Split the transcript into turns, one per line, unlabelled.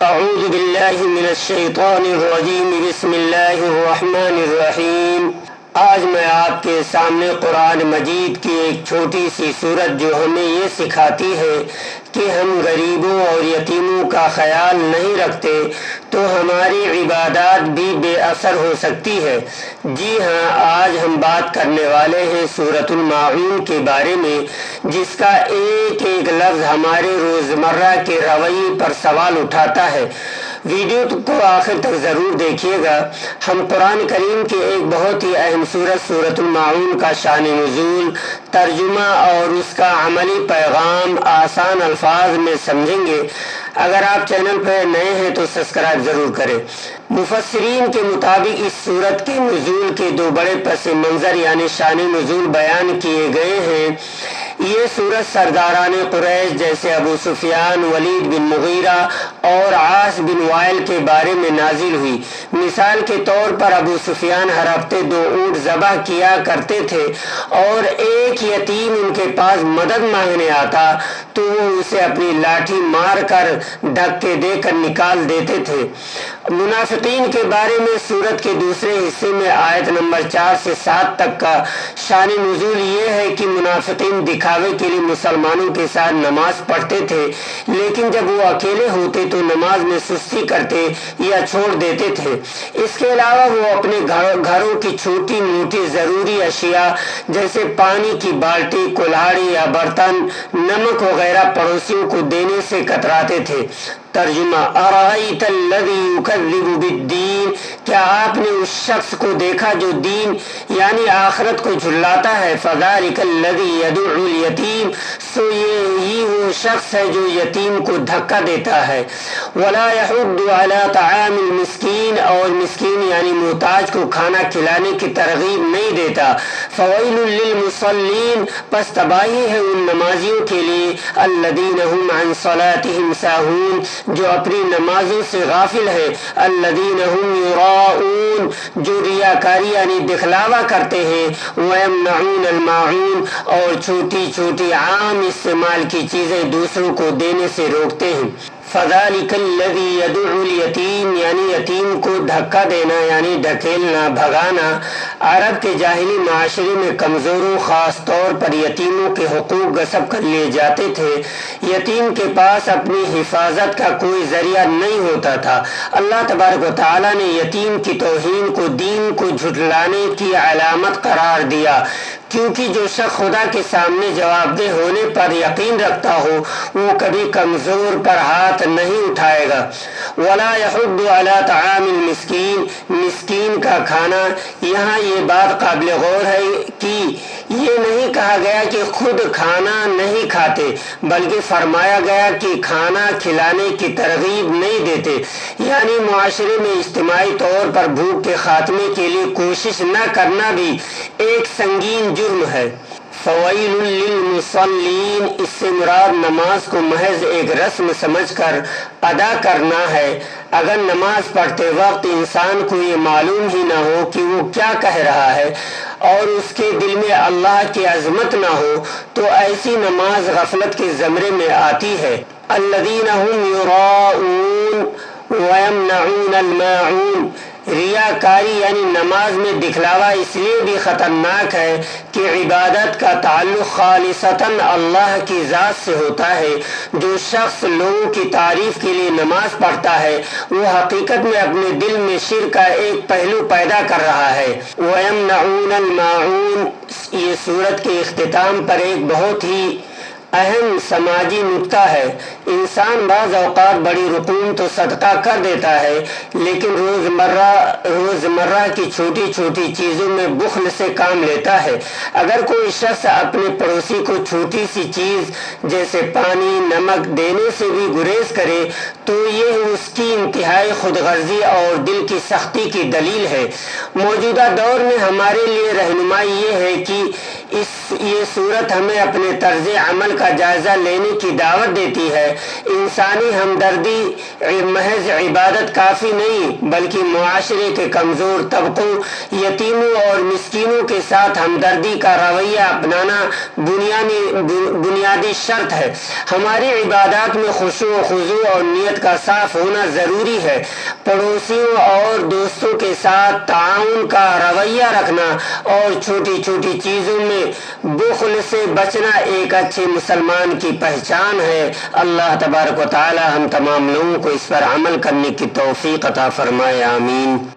اعوذ باللہ من الشیطان الرجیم بسم اللہ الرحمن الرحیم۔ آج میں آپ کے سامنے قرآن مجید کی ایک چھوٹی سی سورت جو ہمیں یہ سکھاتی ہے کہ ہم غریبوں اور یتیموں کا خیال نہیں رکھتے تو ہماری عبادات بھی بے اثر ہو سکتی ہے۔ جی ہاں، آج ہم بات کرنے والے ہیں سورۃ الماعون کے بارے میں، جس کا ایک ایک لفظ ہمارے روزمرہ کے رویے پر سوال اٹھاتا ہے۔ ویڈیو کو آخر تک ضرور دیکھیے گا۔ ہم قرآن کریم کے ایک بہت ہی اہم سورۃ الماعون کا شان نزول، ترجمہ اور اس کا عملی پیغام آسان الفاظ میں سمجھیں گے۔ اگر آپ چینل پر نئے ہیں تو سبسکرائب ضرور کریں۔ مفسرین کے مطابق اس سورت کے نزول کے دو بڑے پس منظر یعنی شان نزول بیان کیے گئے ہیں۔ یہ سورت سرداران قریش جیسے ابو سفیان، ولید بن مغیرہ اور عاص بن وائل کے بارے میں نازل ہوئی۔ مثال کے طور پر ابو سفیان ہر ہفتے 2 اونٹ ذبح کیا کرتے تھے اور ایک یتیم ان کے پاس مدد مانگنے آتا تو وہ اسے اپنی لاٹھی مار کر دھکے دے کر نکال دیتے تھے۔ منافقین کے بارے میں سورت کے دوسرے حصے میں آیت نمبر 4 سے 7 تک کا شان نزول یہ ہے کہ منافقین دکھاوے کے لیے مسلمانوں کے ساتھ نماز پڑھتے تھے، لیکن جب وہ اکیلے ہوتے تو نماز میں سستی کرتے یا چھوڑ دیتے تھے۔ اس کے علاوہ وہ اپنے گھروں کی چھوٹی موٹی ضروری اشیاء جیسے پانی کی بالٹی، کلہاڑی یا برتن، نمک وغیرہ پڑوسیوں کو دینے سے کتراتے تھے۔ ترجمہ: ارأیت الذی یکذب بالدین، کیا آپ نے اس شخص کو دیکھا جو دین یعنی آخرت کو جھلاتا ہے؟ فذلک الذی یدع الیتیم، سو یہی وہ شخص ہے جو یتیم کو دھکا دیتا ہے۔ ولا یحض علی طعام المسکین، اور مسکین یعنی محتاج کو کھانا کھلانے کی ترغیب نہیں دیتا۔ فویل للمصلین، پس تباہی ہے ان نمازیوں کے لیے، الذین هم عن صلاتهم ساہون، جو اپنی نمازوں سے غافل ہے، الذین هم یراؤون، جو ریاکاری یعنی دکھلاوا کرتے ہیں، ویمنعون الماعون، اور چھوٹی چھوٹی عام استعمال کی چیزیں دوسروں کو دینے سے روکتے ہیں۔ فذلک الذی یدع الیتیم، یعنی یتیم کو دھکا دینا یعنی ڈھکیلنا، بھگانا۔ عرب کے جاہلی معاشرے میں کمزوروں، خاص طور پر یتیموں کے حقوق غصب کر لیے جاتے تھے۔ یتیم کے پاس اپنی حفاظت کا کوئی ذریعہ نہیں ہوتا تھا۔ اللہ تبارک و تعالیٰ نے یتیم کی توہین کو دین کو جھٹلانے کی علامت قرار دیا، کیونکہ جو شخص خدا کے سامنے جواب دہ ہونے پر یقین رکھتا ہو وہ کبھی کمزور پر ہاتھ نہیں اٹھائے گا۔ ولا یحض علی طعام المسکین، مسکین کا کھانا، یہاں یہ بات قابل غور ہے کہ یہ نہیں کہا گیا کہ خود کھانا نہیں کھاتے، بلکہ فرمایا گیا کہ کھانا کھلانے کی ترغیب نہیں دیتے، یعنی معاشرے میں اجتماعی طور پر بھوک کے خاتمے کے لیے کوشش نہ کرنا بھی ایک سنگین جرم ہے۔ فویل للمصلین، اس سے مراد نماز کو محض ایک رسم سمجھ کر ادا کرنا ہے۔ اگر نماز پڑھتے وقت انسان کو یہ معلوم ہی نہ ہو کہ وہ کیا کہہ رہا ہے اور اس کے دل میں اللہ کی عظمت نہ ہو تو ایسی نماز غفلت کے زمرے میں آتی ہے۔ الذین هم یراؤون ویمنعون الماعون، ریاکاری یعنی نماز میں دکھلاوا اس لیے بھی خطرناک ہے کہ عبادت کا تعلق خالصتاً اللہ کی ذات سے ہوتا ہے۔ جو شخص لوگوں کی تعریف کے لیے نماز پڑھتا ہے وہ حقیقت میں اپنے دل میں شرک کا ایک پہلو پیدا کر رہا ہے۔ وَيَمْنَعُونَ الْمَاعُونَ، یہ سورت کے اختتام پر ایک بہت ہی اہم سماجی نکتہ ہے۔ انسان بعض اوقات بڑی رقوم تو صدقہ کر دیتا ہے، لیکن روزمرہ کی چھوٹی چھوٹی چیزوں میں بخل سے کام لیتا ہے۔ اگر کوئی شخص اپنے پڑوسی کو چھوٹی سی چیز جیسے پانی، نمک دینے سے بھی گریز کرے تو یہ اس کی انتہائی خود غرضی اور دل کی سختی کی دلیل ہے۔ موجودہ دور میں ہمارے لیے رہنمائی یہ ہے کہ یہ صورت ہمیں اپنے طرز عمل کا جائزہ لینے کی دعوت دیتی ہے۔ انسانی ہمدردی محض عبادت کافی نہیں، بلکہ معاشرے کے کمزور طبقوں، یتیموں اور مسکینوں کے ساتھ ہمدردی کا رویہ اپنانا بنیادی شرط ہے۔ ہماری عبادات میں خشوع و خضوع اور نیت کا صاف ہونا ضروری ہے۔ پڑوسیوں اور دوستوں کے ساتھ تعاون کا رویہ رکھنا اور چھوٹی چھوٹی چیزوں میں بخل سے بچنا ایک اچھے مسلمان کی پہچان ہے۔ اللہ تبارک و تعالی ہم تمام لوگوں کو اس پر عمل کرنے کی توفیق عطا فرمائے، آمین۔